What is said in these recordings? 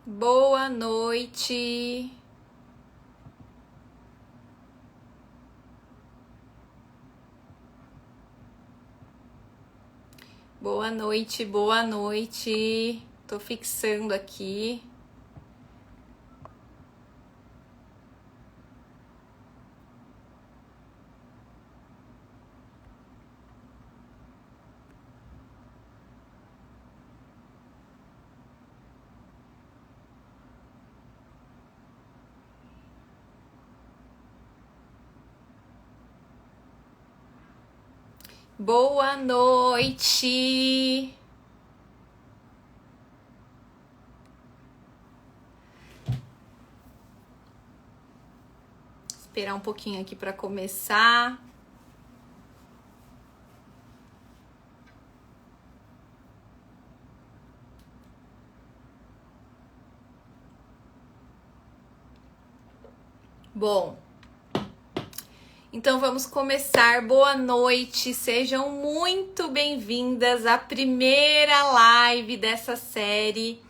Boa noite. Boa noite, boa noite. Tô fixando aqui. Boa noite. Esperar um pouquinho aqui para começar. Bom, então vamos começar. Boa noite, sejam muito bem-vindas à primeira live dessa série.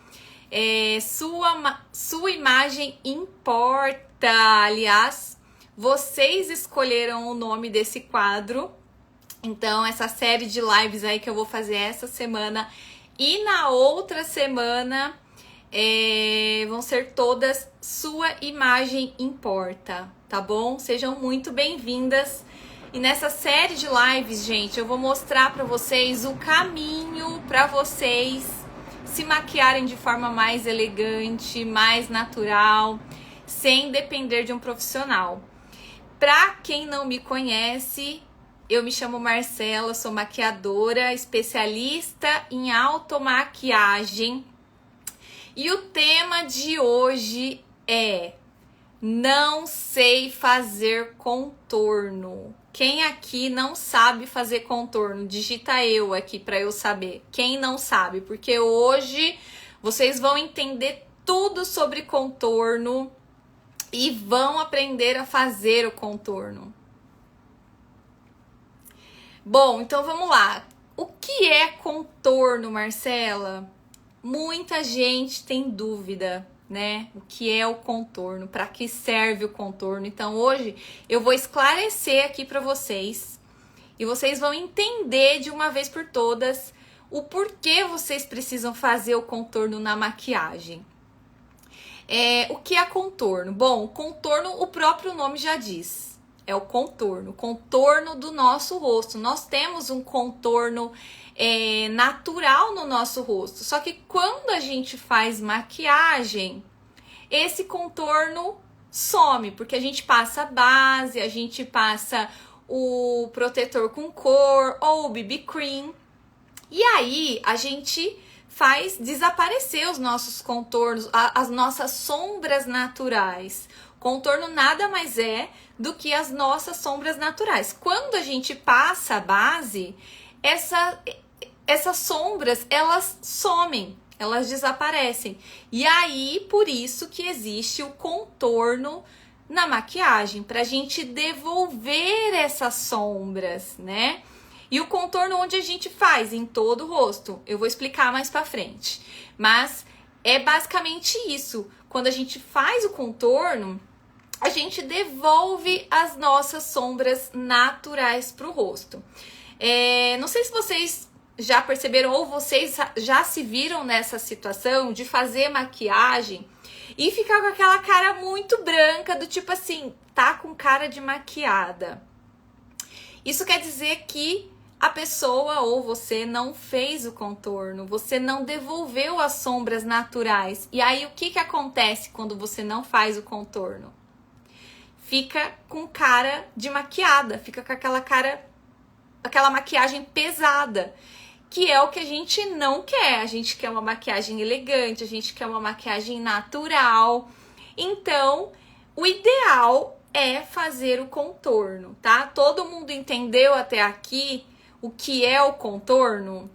Sua imagem importa. Aliás, vocês escolheram o nome desse quadro. Então, essa série de lives aí que eu vou fazer essa semana e na outra semana vão ser todas Sua Imagem Importa, tá bom? Sejam muito bem-vindas. E nessa série de lives, gente, eu vou mostrar para vocês o caminho para vocês se maquiarem de forma mais elegante, mais natural, sem depender de um profissional. Para quem não me conhece, eu me chamo Marcela, sou maquiadora, especialista em automaquiagem. E o tema de hoje é: não sei fazer contorno. Quem aqui não sabe fazer contorno? Digita eu aqui para eu saber. Quem não sabe? Porque hoje vocês vão entender tudo sobre contorno e vão aprender a fazer o contorno. Bom, então vamos lá. O que é contorno, Marcela? Muita gente tem dúvida, né? O que é o contorno? Para que serve o contorno? Então hoje eu vou esclarecer aqui para vocês e vocês vão entender de uma vez por todas o porquê vocês precisam fazer o contorno na maquiagem. O que é contorno? Bom, contorno, o próprio nome já diz. É o contorno do nosso rosto. Nós temos um contorno natural no nosso rosto. Só que quando a gente faz maquiagem, esse contorno some, porque a gente passa base, a gente passa o protetor com cor ou o BB cream. E aí a gente faz desaparecer os nossos contornos, as nossas sombras naturais. Contorno nada mais é do que as nossas sombras naturais. Quando a gente passa a base, essas sombras, elas somem, elas desaparecem. E aí, por isso que existe o contorno na maquiagem, pra gente devolver essas sombras, né? E o contorno onde a gente faz? Em todo o rosto. Eu vou explicar mais pra frente. Mas é basicamente isso. Quando a gente faz o contorno, a gente devolve as nossas sombras naturais pro rosto. Não sei se vocês já perceberam ou vocês já se viram nessa situação de fazer maquiagem e ficar com aquela cara muito branca, do tipo assim, tá com cara de maquiada. Isso quer dizer que a pessoa ou você não fez o contorno, você não devolveu as sombras naturais. E aí o que acontece quando você não faz o contorno? Fica com cara de maquiada, fica com aquela maquiagem pesada, que é o que a gente não quer. A gente quer uma maquiagem elegante, a gente quer uma maquiagem natural. Então, o ideal é fazer o contorno, tá? Todo mundo entendeu até aqui o que é o contorno?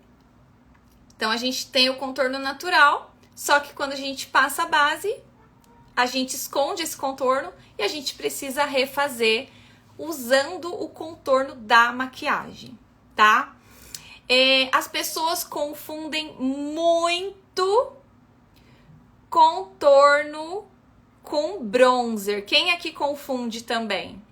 Então, a gente tem o contorno natural, só que quando a gente passa a base, a gente esconde esse contorno e a gente precisa refazer usando o contorno da maquiagem, tá? As pessoas confundem muito contorno com bronzer. Quem aqui confunde também?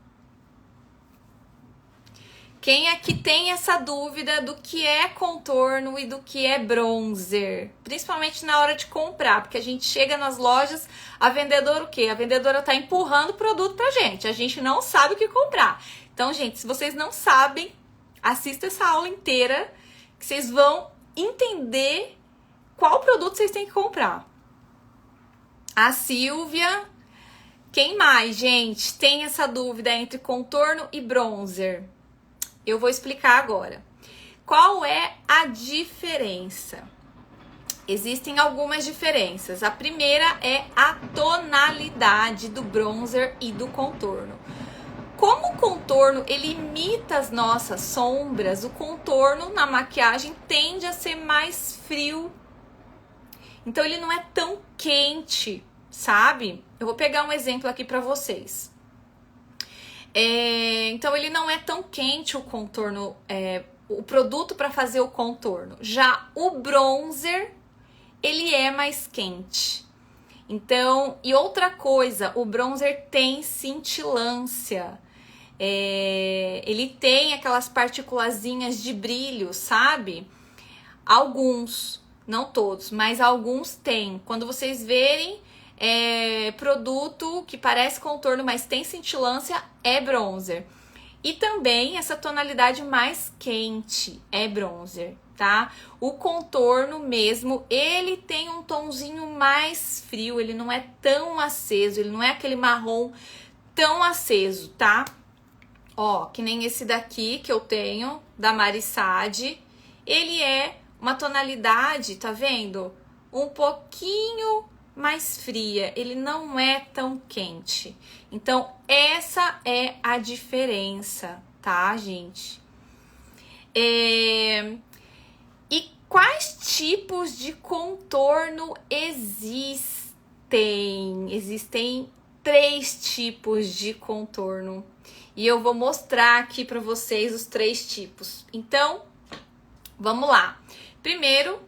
Quem aqui tem essa dúvida do que é contorno e do que é bronzer? Principalmente na hora de comprar, porque a gente chega nas lojas, a vendedora o quê? A vendedora tá empurrando o produto pra gente, a gente não sabe o que comprar. Então, gente, se vocês não sabem, assista essa aula inteira, que vocês vão entender qual produto vocês têm que comprar. A Silvia, quem mais, gente, tem essa dúvida entre contorno e bronzer? Eu vou explicar agora. Qual é a diferença? Existem algumas diferenças. A primeira é a tonalidade do bronzer e do contorno. Como o contorno ele imita as nossas sombras, o contorno na maquiagem tende a ser mais frio. Então ele não é tão quente, sabe? Eu vou pegar um exemplo aqui para vocês. Então ele não é tão quente o contorno, o produto para fazer o contorno. Já o bronzer, ele é mais quente. Então, e outra coisa, o bronzer tem cintilância. Ele tem aquelas partículazinhas de brilho, sabe? Alguns, não todos, mas alguns têm. Quando vocês verem produto que parece contorno, mas tem cintilância, é bronzer. E também essa tonalidade mais quente é bronzer, tá? O contorno mesmo, ele tem um tonzinho mais frio, ele não é tão aceso, ele não é aquele marrom tão aceso, tá? Ó, que nem esse daqui que eu tenho, da Marissade, ele é uma tonalidade, tá vendo? Um pouquinho mais fria, ele não é tão quente. Então, essa é a diferença, tá, gente? E quais tipos de contorno existem? Existem 3 tipos de contorno. E eu vou mostrar aqui para vocês os 3 tipos. Então, vamos lá. Primeiro,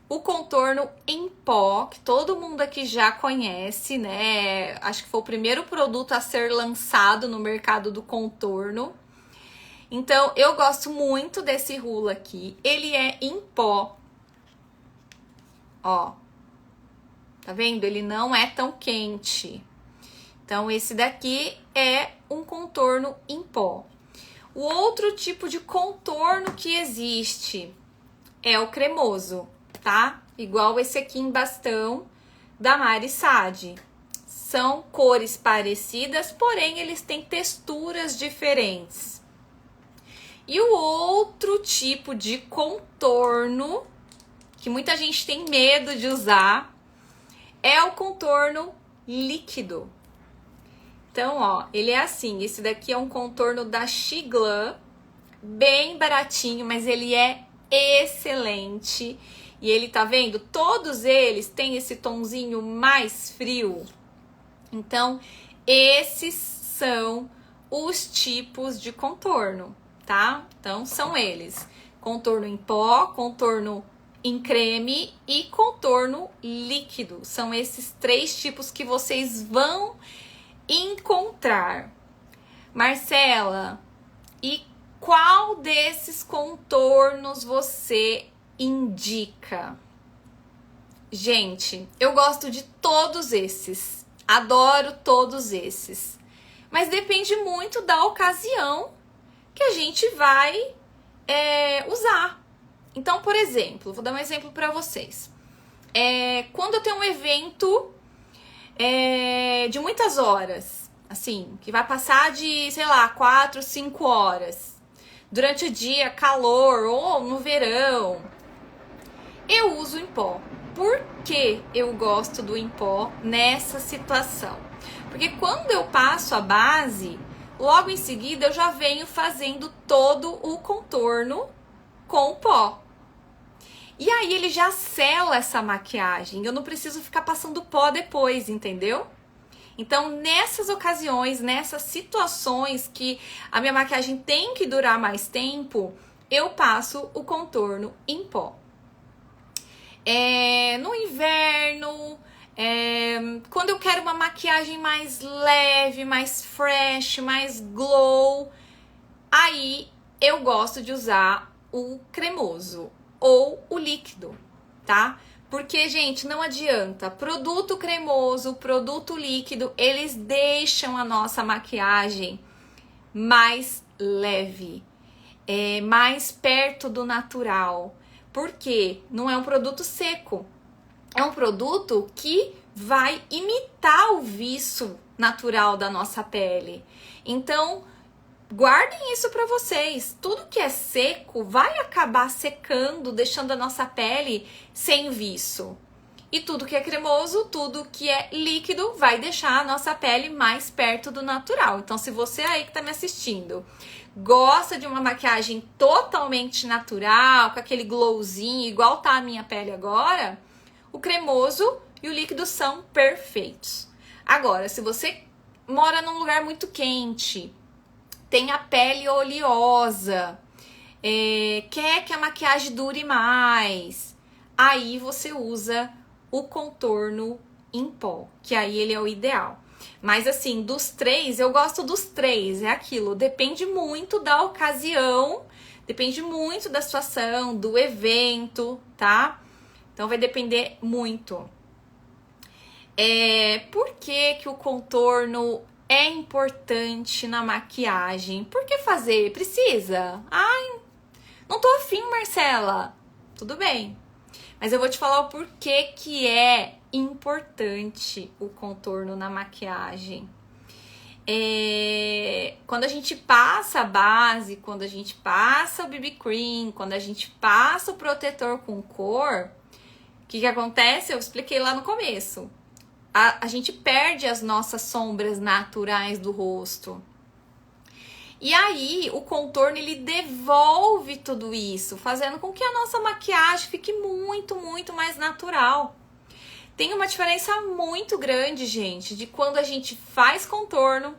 o contorno em pó, que todo mundo aqui já conhece, né? Acho que foi o primeiro produto a ser lançado no mercado do contorno. Então, eu gosto muito desse rulo aqui. Ele é em pó. Ó. Tá vendo? Ele não é tão quente. Então, esse daqui é um contorno em pó. O outro tipo de contorno que existe é o cremoso, tá? Igual esse aqui em bastão da Marissade. São cores parecidas, porém eles têm texturas diferentes. E o outro tipo de contorno, que muita gente tem medo de usar, é o contorno líquido. Então, ó, ele é assim, esse daqui é um contorno da Xiglan, bem baratinho, mas ele é excelente. E ele, tá vendo? Todos eles têm esse tonzinho mais frio. Então, esses são os tipos de contorno, tá? Então, são eles. Contorno em pó, contorno em creme e contorno líquido. São esses 3 tipos que vocês vão encontrar. Marcela, e qual desses contornos você indica? Gente, eu gosto de todos esses, adoro todos esses, mas depende muito da ocasião que a gente vai usar. Então, por exemplo, vou dar um exemplo para vocês. Quando eu tenho um evento de muitas horas, assim, que vai passar de, sei lá, 4, 5 horas, durante o dia, calor, ou no verão, eu uso em pó. Por que eu gosto do em pó nessa situação? Porque quando eu passo a base, logo em seguida eu já venho fazendo todo o contorno com pó. E aí ele já sela essa maquiagem, eu não preciso ficar passando pó depois, entendeu? Então, nessas ocasiões, nessas situações que a minha maquiagem tem que durar mais tempo, eu passo o contorno em pó. No inverno, Quando eu quero uma maquiagem mais leve, mais fresh, mais glow, aí eu gosto de usar o cremoso ou o líquido, tá? Porque, gente, não adianta. Produto cremoso, produto líquido, eles deixam a nossa maquiagem mais leve, mais perto do natural. Por quê? Não é um produto seco. É um produto que vai imitar o viço natural da nossa pele. Então, guardem isso para vocês. Tudo que é seco vai acabar secando, deixando a nossa pele sem viço. E tudo que é cremoso, tudo que é líquido, vai deixar a nossa pele mais perto do natural. Então, se você aí que tá me assistindo gosta de uma maquiagem totalmente natural, com aquele glowzinho, igual tá a minha pele agora, o cremoso e o líquido são perfeitos. Agora, se você mora num lugar muito quente, tem a pele oleosa, quer que a maquiagem dure mais, aí você usa o contorno em pó, que aí ele é o ideal. Mas assim, dos três, eu gosto dos três, é aquilo, depende muito da ocasião, depende muito da situação, do evento, tá? Então vai depender muito. Por que que o contorno é importante na maquiagem? Por que fazer? Precisa? Ai, não tô afim, Marcela. Tudo bem. Mas eu vou te falar o porquê que é importante o contorno na maquiagem. Quando a gente passa a base, quando a gente passa o BB Cream, quando a gente passa o protetor com cor, o que acontece? Eu expliquei lá no começo. A gente perde as nossas sombras naturais do rosto. E aí, o contorno, ele devolve tudo isso, fazendo com que a nossa maquiagem fique muito, muito mais natural. Tem uma diferença muito grande, gente, de quando a gente faz contorno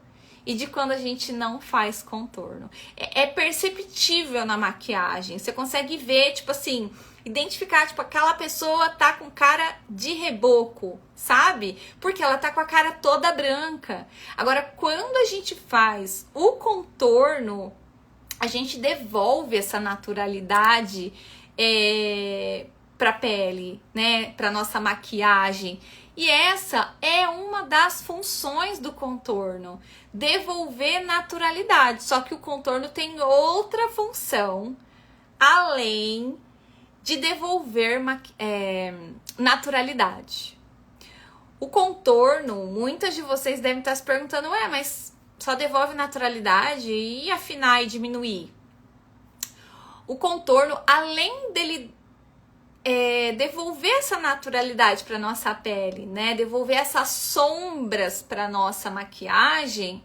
e de quando a gente não faz contorno. É perceptível na maquiagem. Você consegue ver, tipo assim, identificar, tipo, aquela pessoa tá com cara de reboco, sabe? Porque ela tá com a cara toda branca. Agora, quando a gente faz o contorno, a gente devolve essa naturalidade pra pele, né? Pra nossa maquiagem. E essa é uma das funções do contorno, devolver naturalidade. Só que o contorno tem outra função, além de devolver naturalidade. O contorno, muitas de vocês devem estar se perguntando, mas só devolve naturalidade e afinar e diminuir? O contorno, além dele devolver essa naturalidade para nossa pele, né? Devolver essas sombras para nossa maquiagem,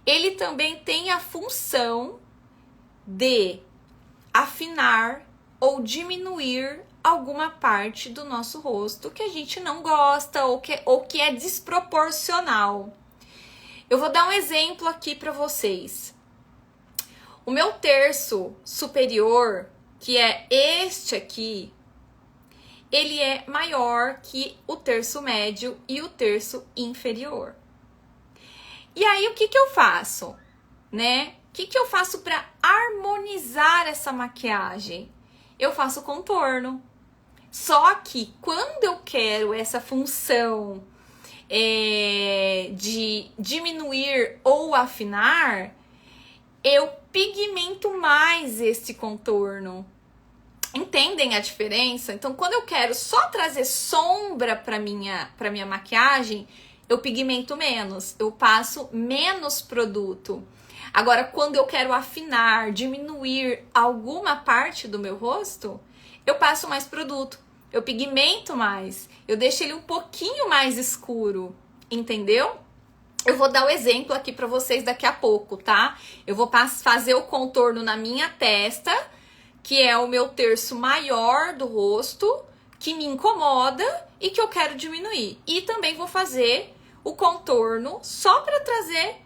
ele também tem a função de afinar ou diminuir alguma parte do nosso rosto que a gente não gosta ou que é desproporcional. Eu vou dar um exemplo aqui para vocês. O meu terço superior, que é este aqui, ele é maior que o terço médio e o terço inferior. E aí, o que eu faço, né? O que eu faço para harmonizar essa maquiagem? Eu faço contorno. Só que quando eu quero essa função de diminuir ou afinar, eu pigmento mais esse contorno. Entendem a diferença? Então, quando eu quero só trazer sombra para minha maquiagem, eu pigmento menos, eu passo menos produto. Agora, quando eu quero afinar, diminuir alguma parte do meu rosto, eu passo mais produto, eu pigmento mais, eu deixo ele um pouquinho mais escuro, entendeu? Eu vou dar o exemplo aqui para vocês daqui a pouco, tá? Eu vou fazer o contorno na minha testa, que é o meu terço maior do rosto, que me incomoda e que eu quero diminuir. E também vou fazer o contorno só para trazer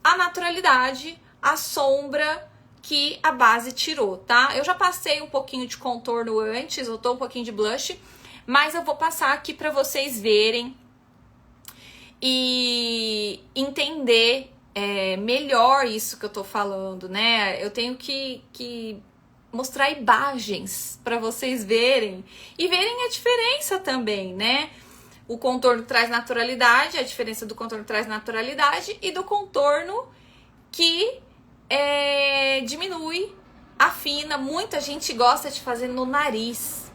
a naturalidade, a sombra que a base tirou, tá? Eu já passei um pouquinho de contorno antes, eu tô um pouquinho de blush, mas eu vou passar aqui para vocês verem e entender melhor isso que eu tô falando, né? Eu tenho que mostrar imagens para vocês verem e verem a diferença também, né? O contorno traz naturalidade, a diferença do contorno traz naturalidade e do contorno que diminui, afina. Muita gente gosta de fazer no nariz,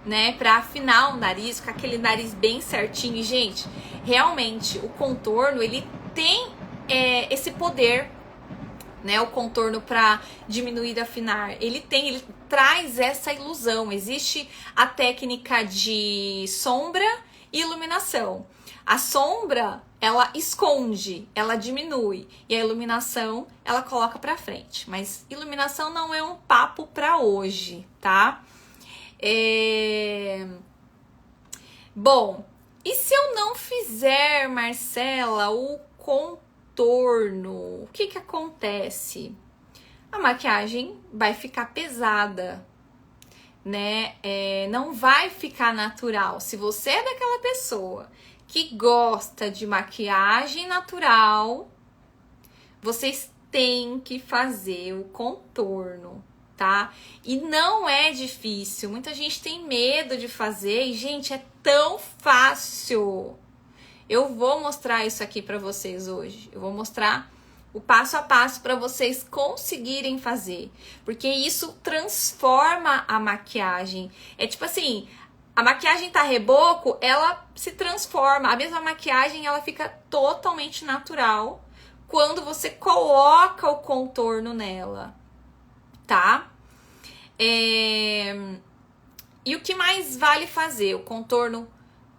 né? Pra afinar o nariz, com aquele nariz bem certinho. E, gente, realmente, o contorno, ele tem esse poder, né? O contorno para diminuir e afinar. Ele traz essa ilusão. Existe a técnica de sombra e iluminação. A sombra, ela esconde, ela diminui, e a iluminação, ela coloca pra frente. Mas iluminação não é um papo pra hoje, tá? Bom, e se eu não fizer, Marcela, o contorno, o que acontece? A maquiagem vai ficar pesada, né? Não vai ficar natural. Se você é daquela pessoa que gosta de maquiagem natural, vocês têm que fazer o contorno, tá? E não é difícil. Muita gente tem medo de fazer e, gente, é tão fácil. Eu vou mostrar isso aqui pra vocês hoje. Eu vou mostrar o passo a passo para vocês conseguirem fazer, porque isso transforma a maquiagem. É tipo assim, a maquiagem tá reboco, ela se transforma. A mesma maquiagem, ela fica totalmente natural quando você coloca o contorno nela, tá? E o que mais vale fazer? O contorno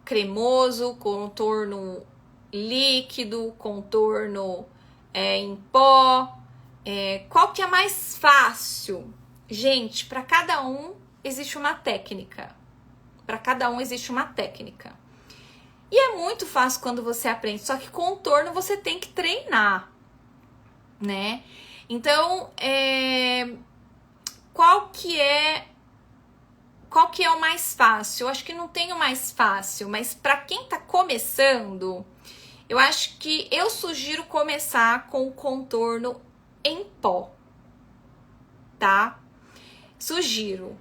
cremoso, contorno líquido, contorno em pó, qual que é mais fácil? Gente, para cada um existe uma técnica. Para cada um existe uma técnica. E é muito fácil quando você aprende, só que contorno você tem que treinar, né? Então, qual que é o mais fácil? Eu acho que não tem o mais fácil, mas para quem tá começando, eu acho que eu sugiro começar com o contorno em pó, tá? Sugiro.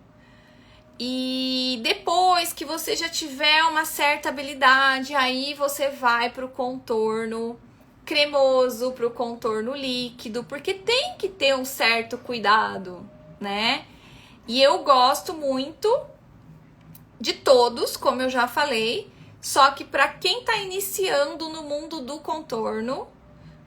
E depois que você já tiver uma certa habilidade, aí você vai pro contorno cremoso, pro contorno líquido, porque tem que ter um certo cuidado, né? E eu gosto muito de todos, como eu já falei. Só que para quem tá iniciando no mundo do contorno,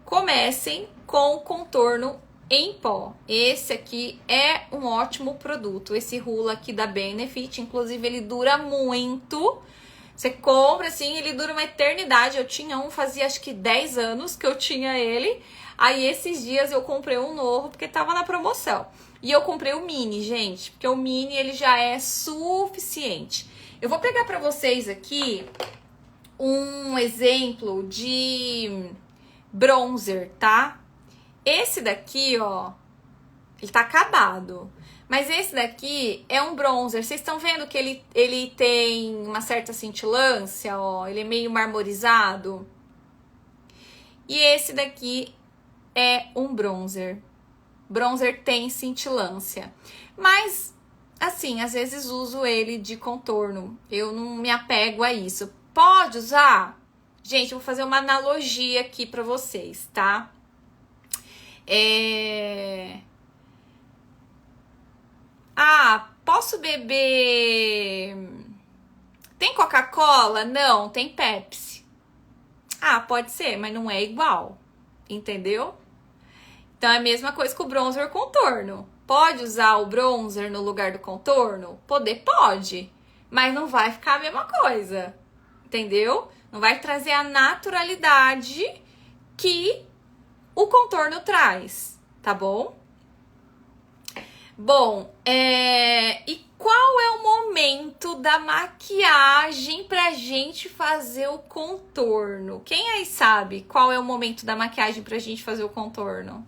comecem com o contorno em pó. Esse aqui é um ótimo produto. Esse Hoola aqui da Benefit, inclusive ele dura muito. Você compra assim, ele dura uma eternidade. Eu tinha um, fazia acho que 10 anos que eu tinha ele. Aí esses dias eu comprei um novo porque tava na promoção. E eu comprei o mini, gente, porque o mini ele já é suficiente. Eu vou pegar pra vocês aqui um exemplo de bronzer, tá? Esse daqui, ó, ele tá acabado. Mas esse daqui é um bronzer. Vocês estão vendo que ele tem uma certa cintilância, ó. Ele é meio marmorizado. E esse daqui é um bronzer. Bronzer tem cintilância. Mas, assim, às vezes uso ele de contorno. Eu não me apego a isso. Pode usar? Gente, eu vou fazer uma analogia aqui pra vocês, tá? Posso beber... Tem Coca-Cola? Não, tem Pepsi. Pode ser, mas não é igual. Entendeu? Então é a mesma coisa com o bronzer contorno. Pode usar o bronzer no lugar do contorno? Pode. Mas não vai ficar a mesma coisa. Entendeu? Não vai trazer a naturalidade que o contorno traz, tá bom? Bom, e qual é o momento da maquiagem pra gente fazer o contorno? Quem aí sabe qual é o momento da maquiagem pra gente fazer o contorno?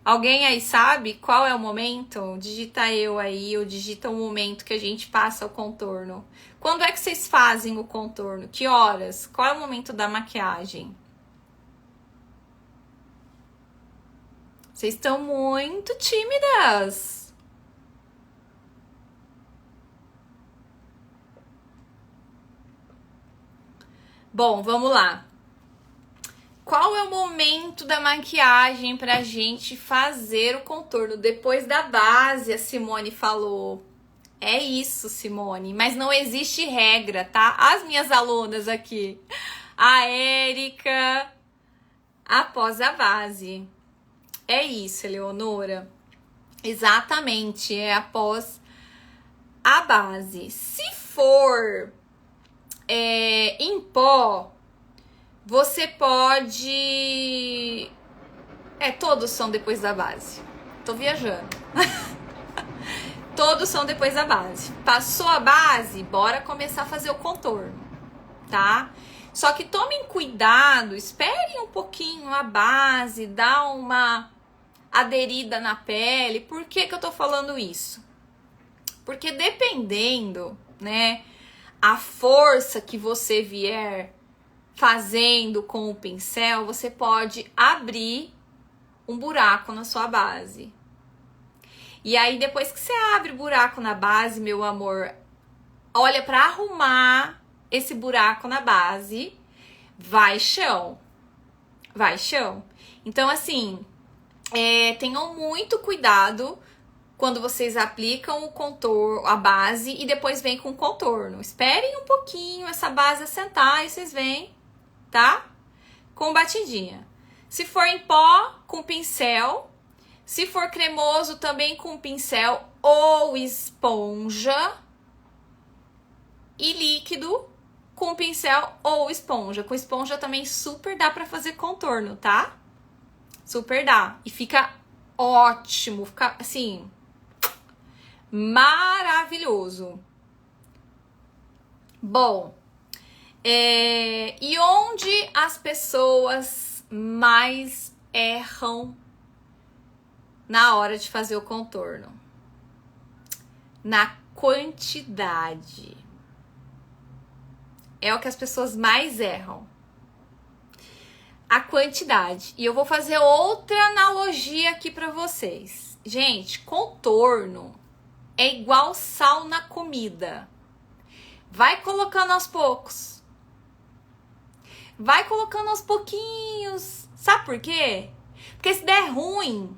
Alguém aí sabe qual é o momento? Digita eu aí, ou digita o momento que a gente passa o contorno. Quando é que vocês fazem o contorno? Que horas? Qual é o momento da maquiagem? Vocês estão muito tímidas. Bom, vamos lá. Qual é o momento da maquiagem pra gente fazer o contorno? Depois da base, a Simone falou. É isso, Simone, mas não existe regra, tá? As minhas alunas aqui. A Érica, após a base. É isso, Eleonora. Exatamente, é após a base. Se for em pó, você pode... todos são depois da base. Tô viajando. Todos são depois da base. Passou a base, bora começar a fazer o contorno, tá? Só que tomem cuidado, esperem um pouquinho a base, dá uma aderida na pele. Por que que eu tô falando isso? Porque dependendo, né, a força que você vier fazendo com o pincel, você pode abrir um buraco na sua base. E aí, depois que você abre o buraco na base, meu amor, olha, para arrumar esse buraco na base, vai chão. Vai chão. Então, assim, tenham muito cuidado quando vocês aplicam o contorno, a base, e depois vem com o contorno. Esperem um pouquinho essa base assentar e vocês vêm, tá? Com batidinha. Se for em pó, com pincel. Se for cremoso, também com pincel ou esponja. E líquido, com pincel ou esponja. Com esponja também super dá pra fazer contorno, tá? Super dá. E fica ótimo, fica assim, maravilhoso. Bom, e onde as pessoas mais erram na hora de fazer o contorno? Na quantidade. É o que as pessoas mais erram. A quantidade. E eu vou fazer outra analogia aqui pra vocês. Gente, contorno é igual sal na comida. Vai colocando aos poucos. Vai colocando aos pouquinhos. Sabe por quê? Porque se der ruim...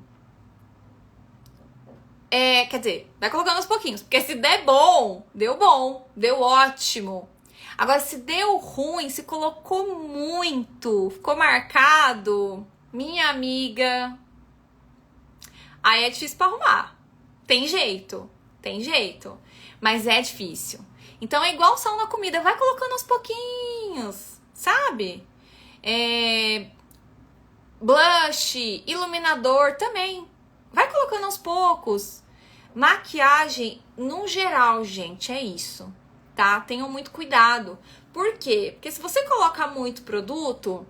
quer dizer, vai colocando aos pouquinhos. Porque se der bom, deu ótimo. Agora, se deu ruim, se colocou muito, ficou marcado, minha amiga, aí é difícil pra arrumar. Tem jeito, mas é difícil. Então é igual sal na comida, vai colocando aos pouquinhos, sabe? Blush, iluminador também, vai colocando aos poucos. Maquiagem, no geral, gente, é isso. Tá? Tenham muito cuidado. Por quê? Porque se você coloca muito produto,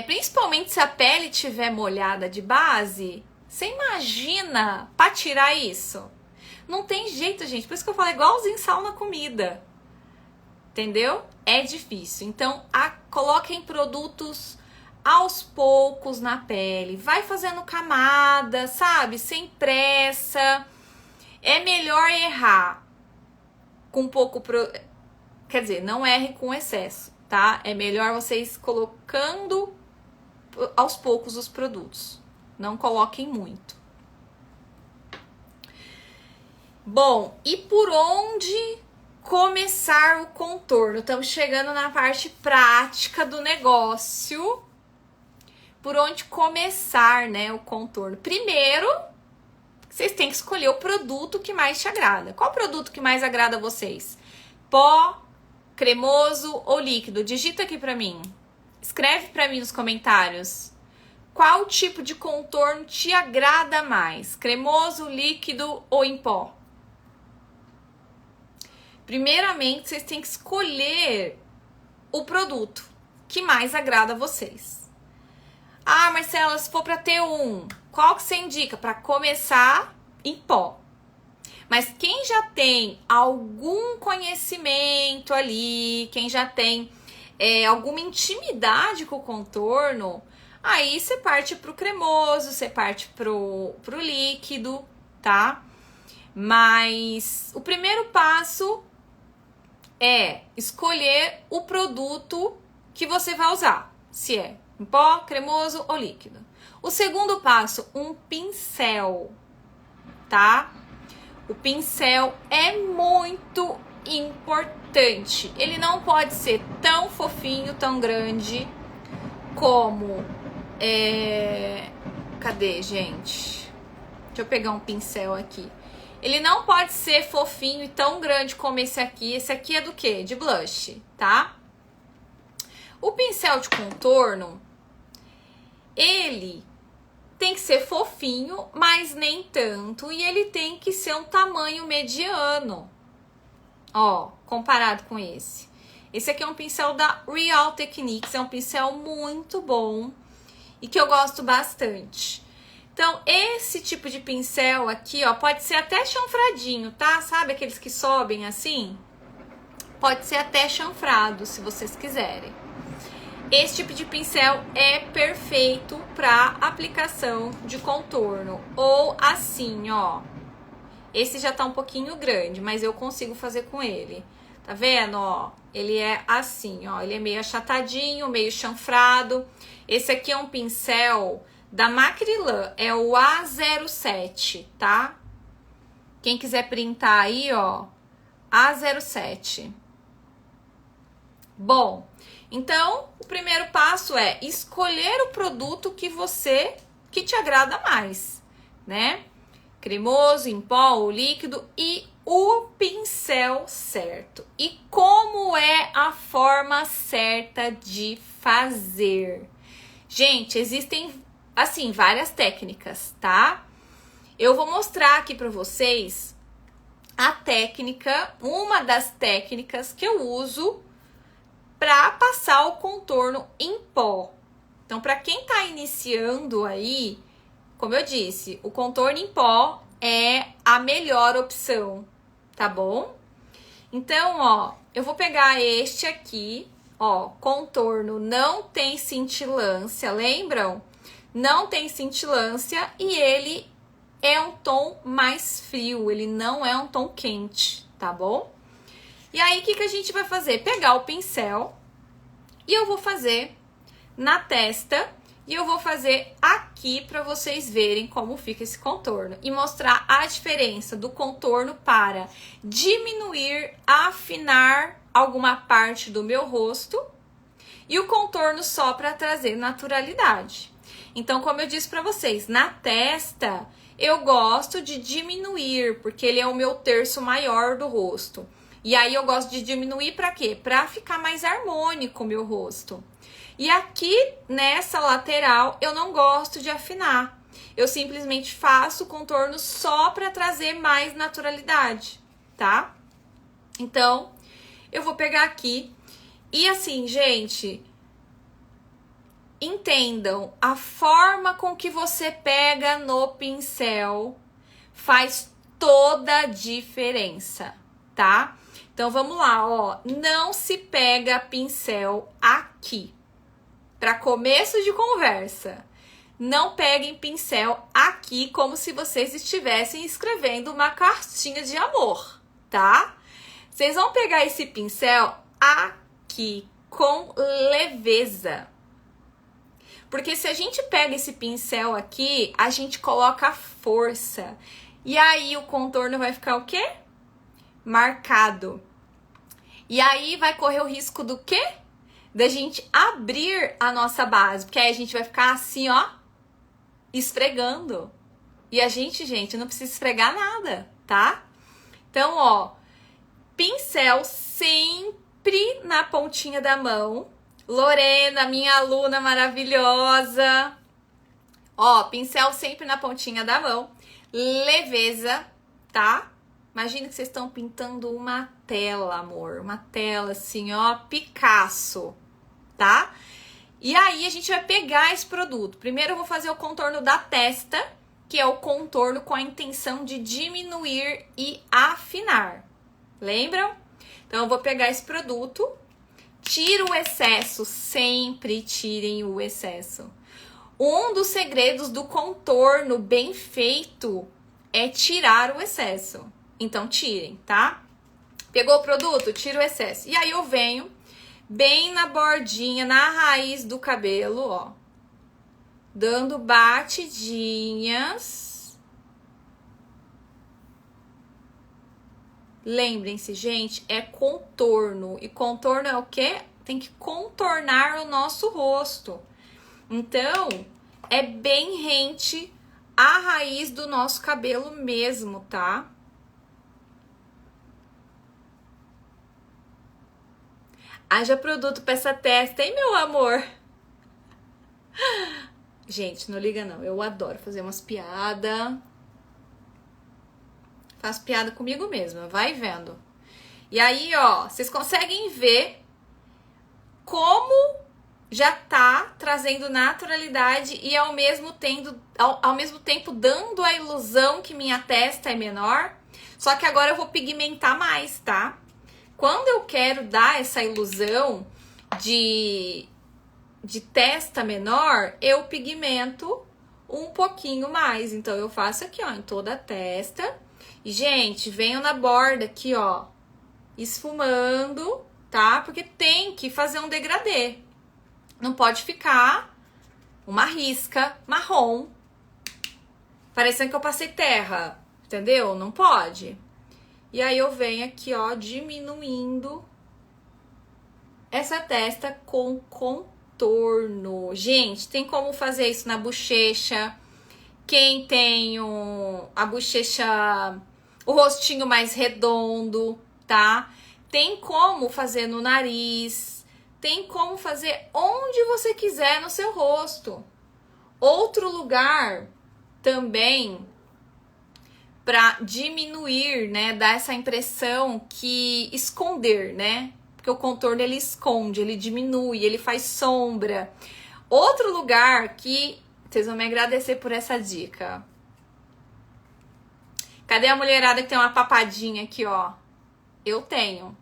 principalmente se a pele estiver molhada de base, você imagina pra tirar isso? Não tem jeito, gente. Por isso que eu falo igualzinho sal na comida. Entendeu? É difícil. Então, coloquem produtos aos poucos na pele. Vai fazendo camada, sabe? Sem pressa. É melhor errar com pouco... Quer dizer, não erre com excesso, tá? É melhor vocês colocando aos poucos os produtos. Não coloquem muito. Bom, e por onde começar o contorno? Estamos chegando na parte prática do negócio. Por onde começar, né, o contorno? Primeiro, vocês têm que escolher o produto que mais te agrada. Qual produto que mais agrada a vocês? Pó, cremoso ou líquido? Digita aqui pra mim. Escreve pra mim nos comentários. Qual tipo de contorno te agrada mais? Cremoso, líquido ou em pó? Primeiramente, vocês têm que escolher o produto que mais agrada a vocês. Ah, Marcela, se for para T1, qual que você indica? Para começar em pó. Mas quem já tem algum conhecimento ali, quem já tem alguma intimidade com o contorno, aí você parte pro cremoso, você parte pro líquido, tá? Mas o primeiro passo é escolher o produto que você vai usar, se é em pó, cremoso ou líquido. O segundo passo, um pincel, tá? O pincel é muito importante. Ele não pode ser tão fofinho, tão grande como... Cadê, gente? Deixa eu pegar um pincel aqui. Ele não pode ser fofinho e tão grande como esse aqui. Esse aqui é do quê? De blush, tá? O pincel de contorno, ele tem que ser fofinho, mas nem tanto. E ele tem que ser um tamanho mediano. Ó, comparado com esse. Esse aqui é um pincel da Real Techniques. É um pincel muito bom e que eu gosto bastante. Então, esse tipo de pincel aqui, ó, pode ser até chanfradinho, tá? Sabe aqueles que sobem assim? Pode ser até chanfrado, se vocês quiserem. Esse tipo de pincel é perfeito para aplicação de contorno. Ou assim, ó. Esse já tá um pouquinho grande, mas eu consigo fazer com ele. Tá vendo, ó? Ele é assim, ó. Ele é meio achatadinho, meio chanfrado. Esse aqui é um pincel da Macrylan, é o A07, tá? Quem quiser printar aí, ó, A07. Bom, então, o primeiro passo é escolher o produto que te agrada mais, né? Cremoso, em pó ou líquido e o pincel certo. E como é a forma certa de fazer? Gente, existem, assim, várias técnicas, tá? Eu vou mostrar aqui pra vocês a técnica, uma das técnicas que eu uso para passar o contorno em pó. Então, para quem tá iniciando aí, como eu disse, o contorno em pó é a melhor opção, tá bom? Então, ó, eu vou pegar este aqui, ó, contorno não tem cintilância, lembram? Não tem cintilância e ele é um tom mais frio, ele não é um tom quente, tá bom? E aí, o que a gente vai fazer? Pegar o pincel e eu vou fazer na testa e eu vou fazer aqui para vocês verem como fica esse contorno e mostrar a diferença do contorno para diminuir, afinar alguma parte do meu rosto e o contorno só para trazer naturalidade. Então, como eu disse para vocês, na testa eu gosto de diminuir, porque ele é o meu terço maior do rosto. E aí eu gosto de diminuir para quê? Para ficar mais harmônico o meu rosto. E aqui nessa lateral eu não gosto de afinar. Eu simplesmente faço o contorno só para trazer mais naturalidade, tá? Então, eu vou pegar aqui e assim, gente, entendam, a forma com que você pega no pincel faz toda a diferença, tá? Então, vamos lá, ó. Não se pega pincel aqui. Para começo de conversa, não peguem pincel aqui como se vocês estivessem escrevendo uma cartinha de amor, tá? Vocês vão pegar esse pincel aqui com leveza. Porque se a gente pega esse pincel aqui, a gente coloca força. E aí o contorno vai ficar o quê? Marcado. E aí vai correr o risco do quê? Da gente abrir a nossa base. Porque aí a gente vai ficar assim, ó, esfregando. E a gente, não precisa esfregar nada, tá? Então, ó, pincel sempre na pontinha da mão. Lorena, minha aluna maravilhosa. Ó, pincel sempre na pontinha da mão. Leveza, tá? Imagina que vocês estão pintando uma tela, amor. Uma tela assim, ó, Picasso, tá? E aí a gente vai pegar esse produto. Primeiro eu vou fazer o contorno da testa, que é o contorno com a intenção de diminuir e afinar. Lembram? Então eu vou pegar esse produto, tiro o excesso, sempre tirem o excesso. Um dos segredos do contorno bem feito é tirar o excesso. Então tirem, tá? Pegou o produto? Tira o excesso. E aí eu venho bem na bordinha, na raiz do cabelo, ó. Dando batidinhas. Lembrem-se, gente, é contorno. E contorno é o quê? Tem que contornar o nosso rosto. Então, é bem rente a raiz do nosso cabelo mesmo, tá? Haja produto pra essa testa, hein, meu amor? Gente, não liga não. Eu adoro fazer umas piadas. Faço piada comigo mesma, vai vendo. E aí, ó, vocês conseguem ver como já tá trazendo naturalidade e ao mesmo tempo dando a ilusão que minha testa é menor. Só que agora eu vou pigmentar mais, tá? Quando eu quero dar essa ilusão de testa menor, eu pigmento um pouquinho mais. Então, eu faço aqui, ó, em toda a testa. E, gente, venho na borda aqui, ó, esfumando, tá? Porque tem que fazer um degradê. Não pode ficar uma risca marrom, parecendo que eu passei terra, entendeu? Não pode. E aí eu venho aqui, ó, diminuindo essa testa com contorno. Gente, tem como fazer isso na bochecha. Quem tem a bochecha, o rostinho mais redondo, tá? Tem como fazer no nariz. Tem como fazer onde você quiser no seu rosto. Outro lugar também para diminuir, né, dar essa impressão que esconder, né? Porque o contorno ele esconde, ele diminui, ele faz sombra. Outro lugar que vocês vão me agradecer por essa dica. Cadê a mulherada que tem uma papadinha aqui, ó? Eu tenho.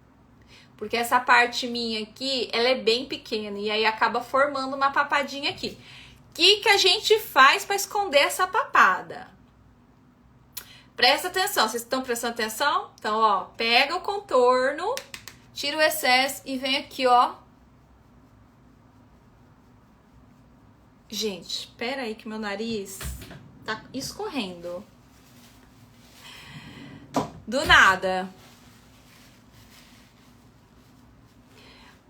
Porque essa parte minha aqui, ela é bem pequena e aí acaba formando uma papadinha aqui. O que a gente faz para esconder essa papada? Presta atenção, vocês estão prestando atenção? Então, ó, pega o contorno, tira o excesso e vem aqui, ó. Gente, espera aí que meu nariz tá escorrendo. Do nada.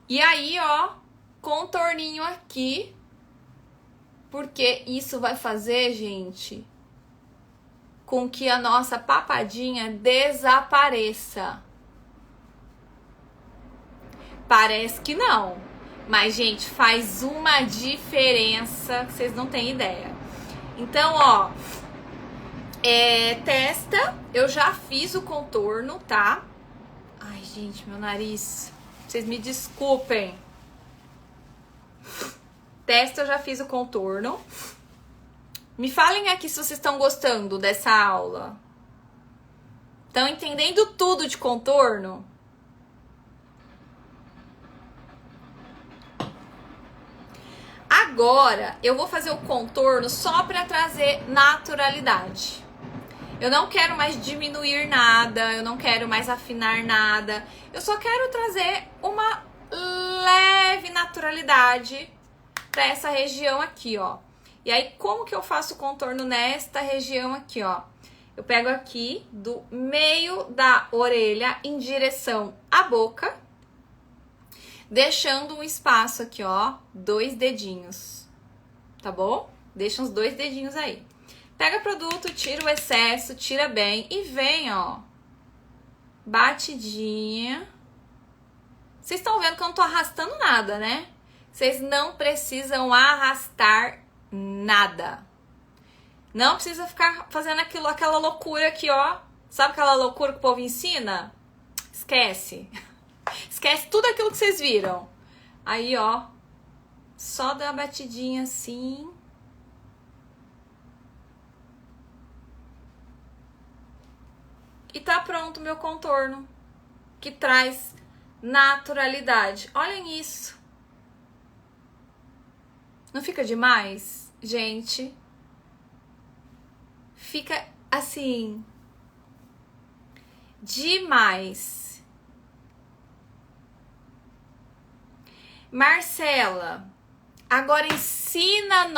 E aí, ó, contorninho aqui. Porque isso vai fazer, gente, com que a nossa papadinha desapareça. Parece que não. Mas, gente, faz uma diferença que vocês não têm ideia. Então, ó, testa, eu já fiz o contorno, tá? Ai, gente, meu nariz. Vocês me desculpem. Testa, eu já fiz o contorno. Me falem aqui se vocês estão gostando dessa aula. Estão entendendo tudo de contorno? Agora, eu vou fazer o contorno só para trazer naturalidade. Eu não quero mais diminuir nada, eu não quero mais afinar nada. Eu só quero trazer uma leve naturalidade para essa região aqui, ó. E aí, como que eu faço o contorno nesta região aqui, ó? Eu pego aqui do meio da orelha em direção à boca, deixando um espaço aqui, ó, 2 dedinhos, tá bom? Deixa uns 2 dedinhos aí. Pega produto, tira o excesso, tira bem e vem, ó, batidinha. Vocês estão vendo que eu não tô arrastando nada, né? Vocês não precisam arrastar nada. Não precisa ficar fazendo aquela loucura aqui, ó. Sabe aquela loucura que o povo ensina? Esquece. Esquece tudo aquilo que vocês viram. Aí, ó, Só dá uma batidinha assim. E tá pronto o meu contorno, que traz naturalidade. Olhem isso. Não fica demais, gente? Fica assim, demais. Marcela, agora ensina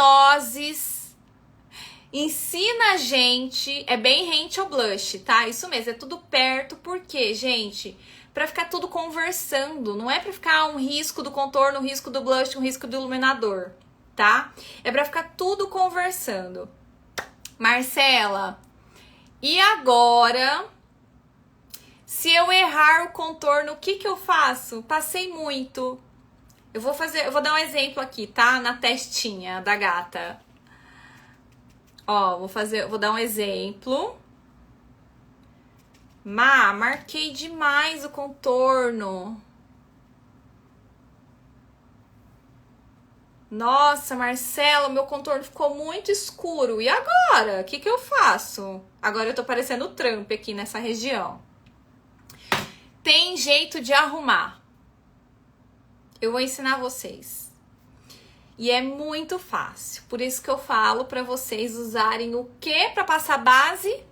a gente, é bem rente ao blush, tá? Isso mesmo, é tudo perto, por quê, gente? Pra ficar tudo conversando, não é pra ficar um risco do contorno, um risco do blush, um risco do iluminador, tá? É pra ficar tudo conversando. Marcela, e agora, se eu errar o contorno, o que que eu faço? Passei muito. Eu vou dar um exemplo aqui, tá? Na testinha da gata. Ó, vou dar um exemplo. Marquei demais o contorno. Nossa, Marcelo, meu contorno ficou muito escuro. E agora? O que que eu faço? Agora eu tô parecendo o Trump aqui nessa região. Tem jeito de arrumar. Eu vou ensinar vocês. E é muito fácil. Por isso que eu falo pra vocês usarem o que pra passar base?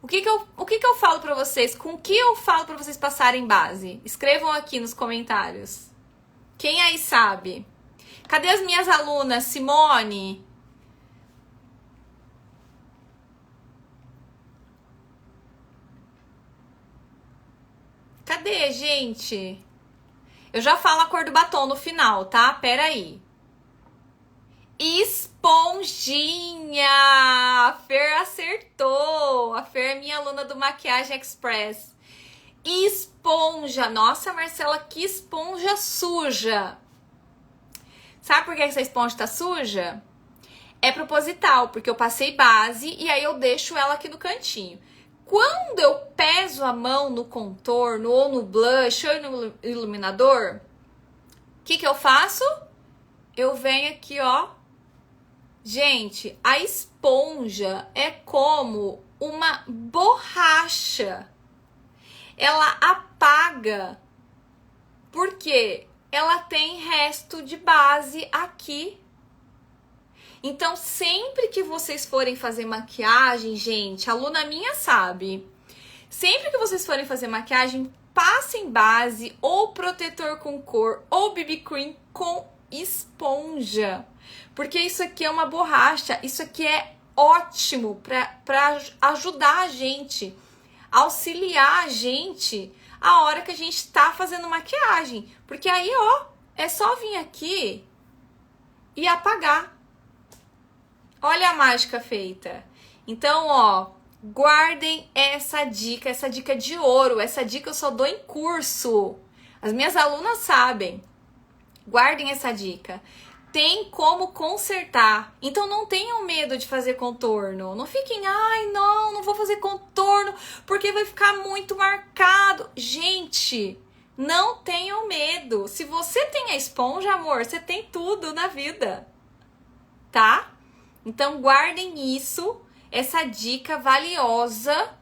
O que que eu falo pra vocês? Com o que eu falo pra vocês passarem base? Escrevam aqui nos comentários. Quem aí sabe? Cadê as minhas alunas? Simone? Cadê, gente? Eu já falo a cor do batom no final, tá? Pera aí. Esponjinha! A Fer acertou! A Fer é minha aluna do Maquiagem Express. Esponja! Nossa, Marcela, que esponja suja! Sabe por que essa esponja tá suja? É proposital, porque eu passei base e aí eu deixo ela aqui no cantinho. Quando eu peso a mão no contorno, ou no blush, ou no iluminador, o que que eu faço? Eu venho aqui, ó. Gente, a esponja é como uma borracha. Ela apaga. Por quê? Ela tem resto de base aqui. Então, sempre que vocês forem fazer maquiagem, gente, a aluna minha sabe. Sempre que vocês forem fazer maquiagem, passem base ou protetor com cor ou BB cream com esponja. Porque isso aqui é uma borracha, isso aqui é ótimo para ajudar a gente, auxiliar a gente a hora que a gente tá fazendo maquiagem. Porque aí, ó, é só vir aqui e apagar. Olha a mágica feita. Então, ó, guardem essa dica de ouro. Essa dica eu só dou em curso. As minhas alunas sabem. Guardem essa dica. Tem como consertar. Então, não tenham medo de fazer contorno. Não fiquem, ai, não vou fazer contorno porque vai ficar muito marcado. Gente, não tenham medo. Se você tem a esponja, amor, você tem tudo na vida. Tá? Então, guardem isso, essa dica valiosa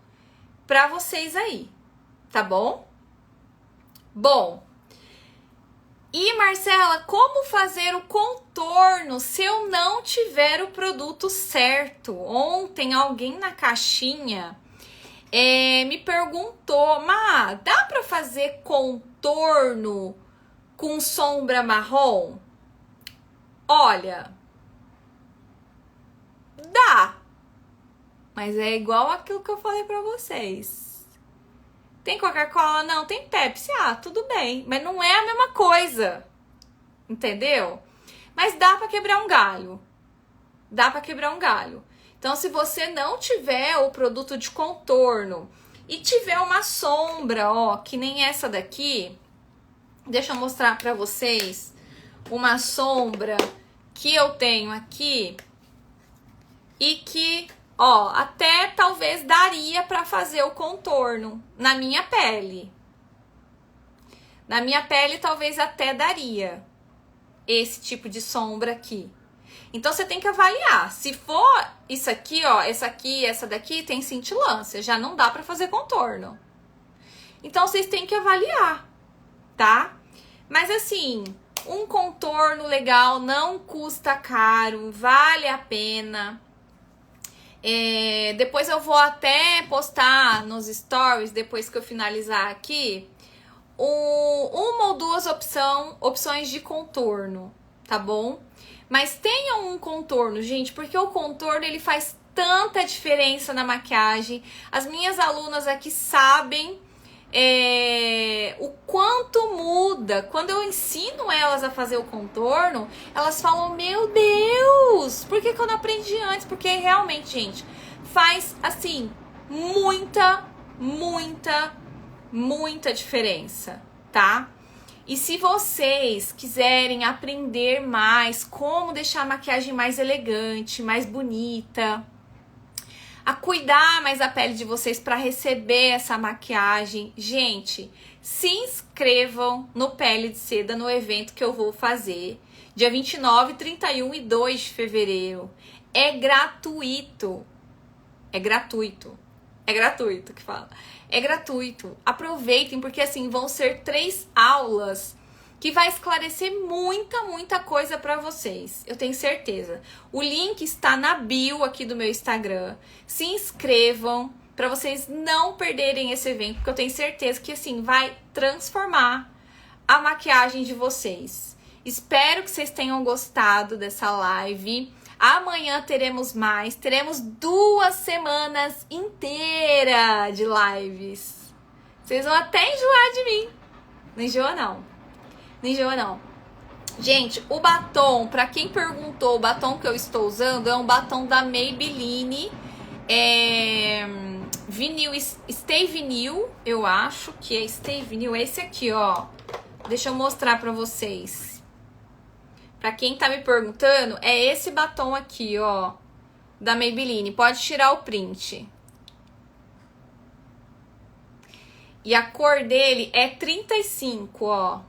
para vocês aí, tá bom? Bom, e Marcela, como fazer o contorno se eu não tiver o produto certo? Ontem, alguém na caixinha me perguntou, dá para fazer contorno com sombra marrom? Olha... Dá, mas é igual aquilo que eu falei pra vocês. Tem Coca-Cola? Não. Tem Pepsi? Ah, tudo bem, mas não é a mesma coisa, entendeu? Mas dá pra quebrar um galho. Dá pra quebrar um galho. Então, se você não tiver o produto de contorno e tiver uma sombra, ó, que nem essa daqui, deixa eu mostrar pra vocês uma sombra que eu tenho aqui. E que, ó, até talvez daria pra fazer o contorno na minha pele. Na minha pele talvez até daria. esse tipo de sombra aqui. Então, você tem que avaliar. Se for isso aqui, ó, essa aqui, essa daqui, tem cintilância. Já não dá pra fazer contorno. Então, vocês têm que avaliar, tá? Mas, assim, um contorno legal não custa caro, vale a pena. Depois eu vou até postar nos stories, depois que eu finalizar aqui, uma ou duas opções de contorno, tá bom? Mas tenham um contorno, gente, porque o contorno ele faz tanta diferença na maquiagem. As minhas alunas aqui sabem o quanto muda. Quando eu ensino elas a fazer o contorno, elas falam, meu Deus, por que eu não aprendi antes? Porque realmente, gente, faz assim muita diferença, tá? E se vocês quiserem aprender mais como deixar a maquiagem mais elegante, mais bonita, a cuidar mais da pele de vocês para receber essa maquiagem, gente, se inscrevam no Pele de Seda no evento que eu vou fazer dia 29, 31 e 2 de fevereiro. É gratuito. É gratuito que fala. É gratuito. Aproveitem, porque assim, vão ser 3 aulas que vai esclarecer muita coisa pra vocês. Eu tenho certeza. O link está na bio aqui do meu Instagram. Se inscrevam pra vocês não perderem esse evento, porque eu tenho certeza que assim, vai transformar a maquiagem de vocês. Espero que vocês tenham gostado dessa live. Amanhã teremos 2 semanas inteiras de lives. Vocês vão até enjoar de mim. Não enjoa não. Não enjoa não. Gente, o batom, pra quem perguntou, o batom que eu estou usando é um batom da Maybelline. Vinil, Stay Vinil, eu acho que é Stay Vinil. Esse aqui, ó. Deixa eu mostrar pra vocês. Pra quem tá me perguntando, é esse batom aqui, ó, da Maybelline. Pode tirar o print. E a cor dele é 35, ó.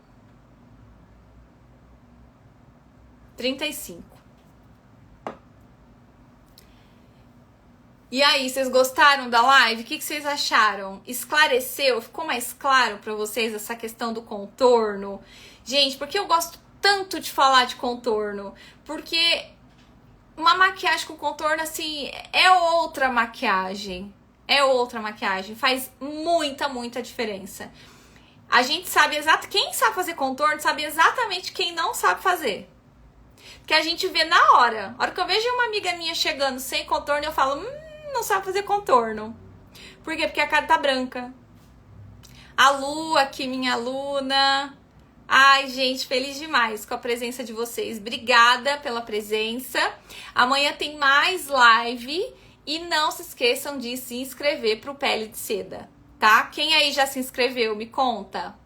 35. E aí, vocês gostaram da live? O que vocês acharam? Esclareceu? Ficou mais claro pra vocês essa questão do contorno? Gente, porque eu gosto tanto de falar de contorno, porque uma maquiagem com contorno, assim, é outra maquiagem, faz muita diferença. A gente sabe quem sabe fazer contorno, sabe exatamente quem não sabe fazer, porque a gente vê na hora. A hora que eu vejo uma amiga minha chegando sem contorno, eu falo, não sabe fazer contorno. Por quê? Porque a cara tá branca. A Lu aqui, minha aluna. Ai, gente, feliz demais com a presença de vocês. Obrigada pela presença. Amanhã tem mais live. E não se esqueçam de se inscrever pro Pele de Seda, tá? Quem aí já se inscreveu, me conta.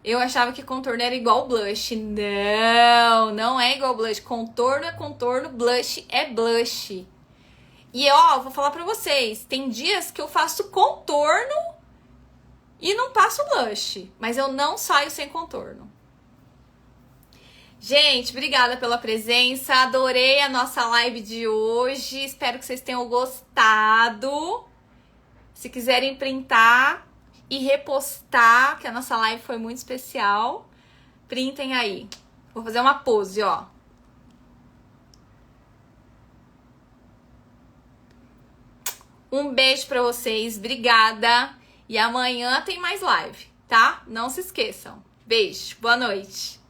Eu achava que contorno era igual blush. Não é igual blush. Contorno é contorno, blush é blush. E ó, vou falar pra vocês. Tem dias que eu faço contorno e não passo blush, mas eu não saio sem contorno. Gente, obrigada pela presença. Adorei a nossa live de hoje. Espero que vocês tenham gostado. Se quiserem printar e repostar, que a nossa live foi muito especial, printem aí. Vou fazer uma pose, ó. Um beijo pra vocês. Obrigada. E amanhã tem mais live, tá? Não se esqueçam. Beijo. Boa noite.